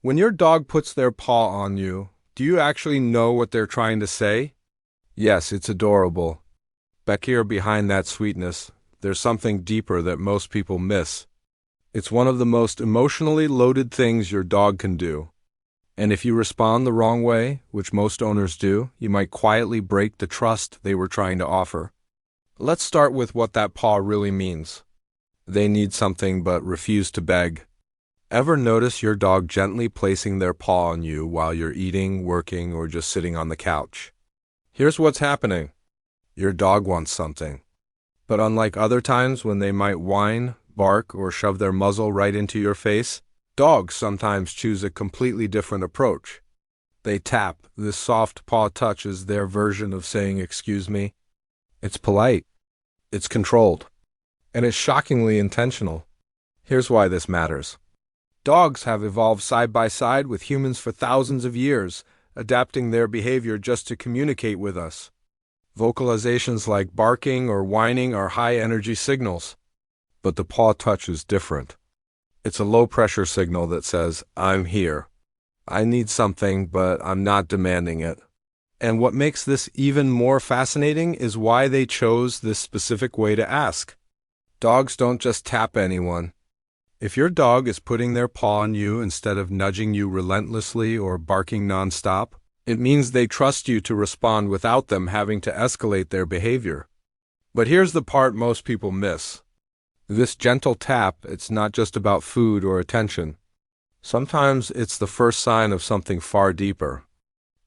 When your dog puts their paw on you, do you actually know what they're trying to say? Yes, it's adorable. Back here behind that sweetness, there's something deeper that most people miss. It's one of the most emotionally loaded things your dog can do. And if you respond the wrong way, which most owners do, you might quietly break the trust they were trying to offer. Let's start with what that paw really means. They need something but refuse to beg. Ever notice your dog gently placing their paw on you while you're eating, working, or just sitting on the couch? Here's what's happening. Your dog wants something. But unlike other times when they might whine, bark, or shove their muzzle right into your face, dogs sometimes choose a completely different approach. They tap. This soft paw touch is their version of saying "excuse me." It's polite. It's controlled. And it's shockingly intentional. Here's why this matters. Dogs have evolved side by side with humans for thousands of years, adapting their behavior just to communicate with us. Vocalizations like barking or whining are high-energy signals. But the paw touch is different. It's a low-pressure signal that says, "I'm here. I need something, but I'm not demanding it." And what makes this even more fascinating is why they chose this specific way to ask. Dogs don't just tap anyone. If your dog is putting their paw on you instead of nudging you relentlessly or barking nonstop, it means they trust you to respond without them having to escalate their behavior. But here's the part most people miss. This gentle tap, it's not just about food or attention. Sometimes it's the first sign of something far deeper.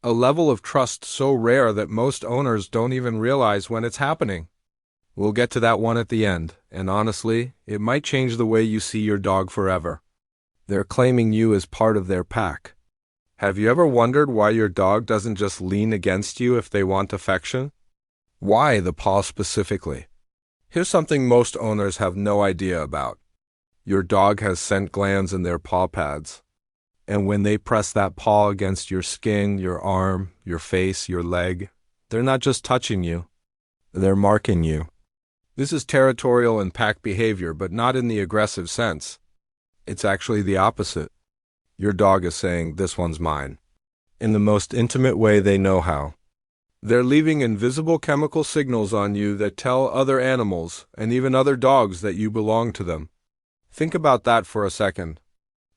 A level of trust so rare that most owners don't even realize when it's happening. We'll get to that one at the end, and honestly, it might change the way you see your dog forever. They're claiming you as part of their pack. Have you ever wondered why your dog doesn't just lean against you if they want affection? Why the paw specifically? Here's something most owners have no idea about. Your dog has scent glands in their paw pads. And when they press that paw against your skin, your arm, your face, your leg, they're not just touching you, they're marking you. This is territorial and pack behavior, but not in the aggressive sense. It's actually the opposite. Your dog is saying, "This one's mine," in the most intimate way they know how. They're leaving invisible chemical signals on you that tell other animals, and even other dogs, that you belong to them. Think about that for a second.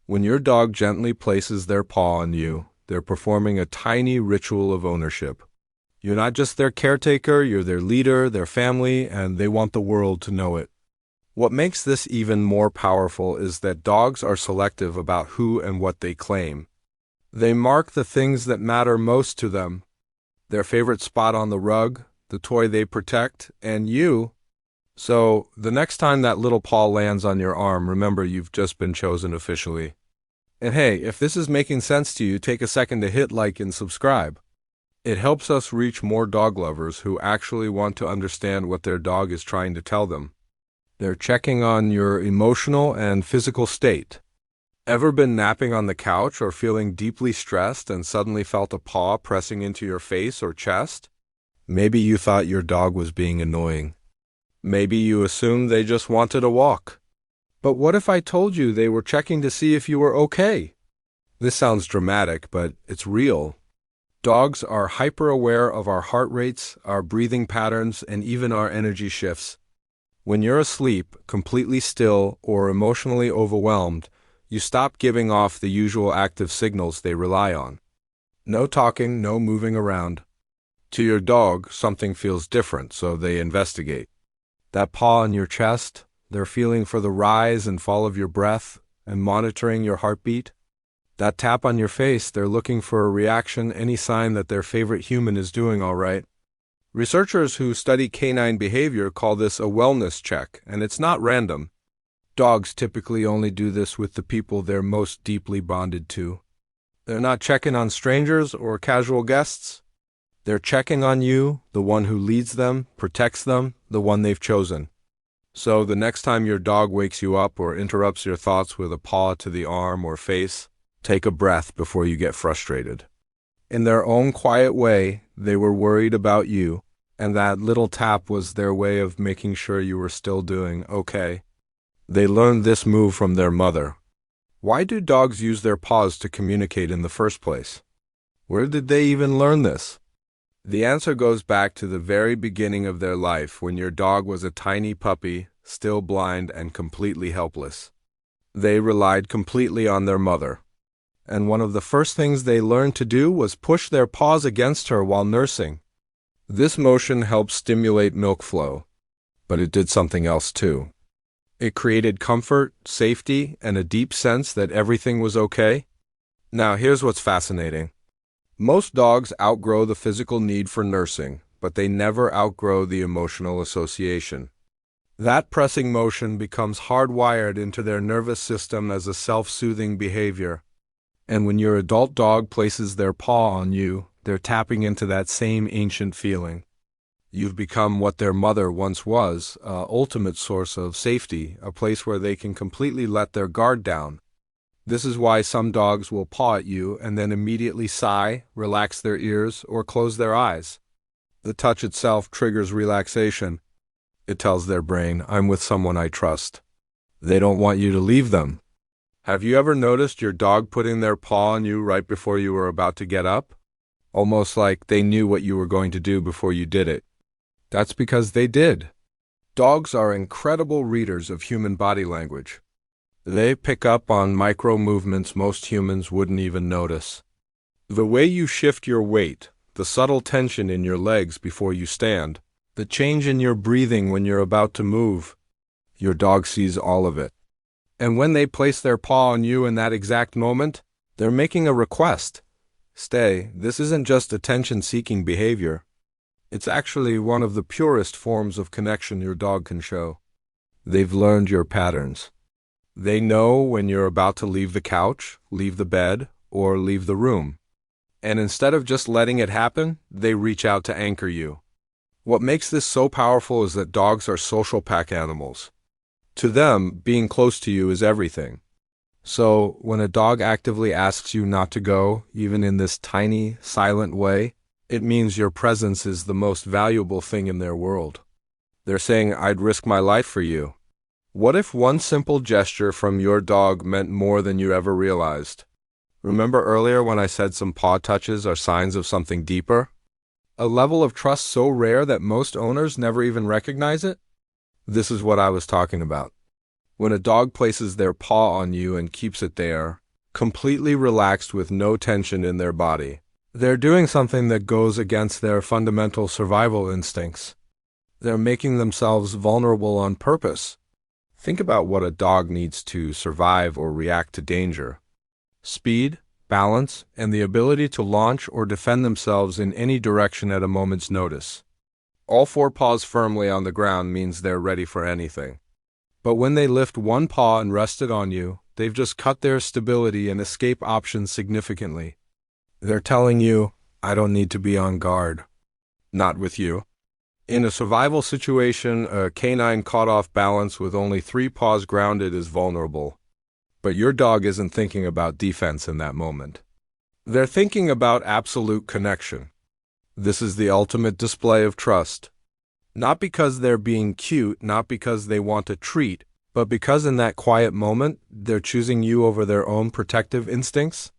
When your dog gently places their paw on you, they're performing a tiny ritual of ownership. You're not just their caretaker, you're their leader, their family, and they want the world to know it. What makes this even more powerful is that dogs are selective about who and what they claim. They mark the things that matter most to them. Their favorite spot on the rug, the toy they protect, and you. So, the next time that little paw lands on your arm, remember you've just been chosen officially. And hey, if this is making sense to you, take a second to hit like and subscribe. It helps us reach more dog lovers who actually want to understand what their dog is trying to tell them. They're checking on your emotional and physical state. Ever been napping on the couch or feeling deeply stressed and suddenly felt a paw pressing into your face or chest? Maybe you thought your dog was being annoying. Maybe you assumed they just wanted a walk. But what if I told you they were checking to see if you were okay? This sounds dramatic, but it's real. Dogs are hyper-aware of our heart rates, our breathing patterns, and even our energy shifts. When you're asleep, completely still, or emotionally overwhelmed, you stop giving off the usual active signals they rely on. No talking, no moving around. To your dog, something feels different, so they investigate. That paw on your chest, they're feeling for the rise and fall of your breath and monitoring your heartbeat. That tap on your face, they're looking for a reaction, any sign that their favorite human is doing all right. Researchers who study canine behavior call this a wellness check, and it's not random. Dogs typically only do this with the people they're most deeply bonded to. They're not checking on strangers or casual guests. They're checking on you, the one who leads them, protects them, the one they've chosen. So the next time your dog wakes you up or interrupts your thoughts with a paw to the arm or face, take a breath before you get frustrated. In their own quiet way, they were worried about you, and that little tap was their way of making sure you were still doing okay. They learned this move from their mother. Why do dogs use their paws to communicate in the first place? Where did they even learn this? The answer goes back to the very beginning of their life when your dog was a tiny puppy, still blind and completely helpless. They relied completely on their mother. And one of the first things they learned to do was push their paws against her while nursing. This motion helped stimulate milk flow, but it did something else too. It created comfort, safety, and a deep sense that everything was okay. Now, here's what's fascinating. Most dogs outgrow the physical need for nursing, but they never outgrow the emotional association. That pressing motion becomes hardwired into their nervous system as a self-soothing behavior. And when your adult dog places their paw on you, they're tapping into that same ancient feeling. You've become what their mother once was, an ultimate source of safety, a place where they can completely let their guard down. This is why some dogs will paw at you and then immediately sigh, relax their ears, or close their eyes. The touch itself triggers relaxation. It tells their brain, I'm with someone I trust. They don't want you to leave them. Have you ever noticed your dog putting their paw on you right before you were about to get up? Almost like they knew what you were going to do before you did it. That's because they did. Dogs are incredible readers of human body language. They pick up on micro movements most humans wouldn't even notice. The way you shift your weight, the subtle tension in your legs before you stand, the change in your breathing when you're about to move, your dog sees all of it. And when they place their paw on you in that exact moment, they're making a request. Stay, this isn't just attention-seeking behavior. It's actually one of the purest forms of connection your dog can show. They've learned your patterns. They know when you're about to leave the couch, leave the bed, or leave the room. And instead of just letting it happen, they reach out to anchor you. What makes this so powerful is that dogs are social pack animals. To them, being close to you is everything. So, when a dog actively asks you not to go, even in this tiny, silent way, it means your presence is the most valuable thing in their world. They're saying, I'd risk my life for you. What if one simple gesture from your dog meant more than you ever realized? Remember earlier when I said some paw touches are signs of something deeper? A level of trust so rare that most owners never even recognize it? This is what I was talking about. When a dog places their paw on you and keeps it there, completely relaxed with no tension in their body, they're doing something that goes against their fundamental survival instincts. They're making themselves vulnerable on purpose. Think about what a dog needs to survive or react to danger. Speed, balance, and the ability to launch or defend themselves in any direction at a moment's notice. All four paws firmly on the ground means they're ready for anything. But when they lift one paw and rest it on you, they've just cut their stability and escape options significantly. They're telling you, I don't need to be on guard. Not with you. In a survival situation, a canine caught off balance with only 3 paws grounded is vulnerable. But your dog isn't thinking about defense in that moment. They're thinking about absolute connection. This is the ultimate display of trust. Not because they're being cute, not because they want a treat, but because in that quiet moment, they're choosing you over their own protective instincts.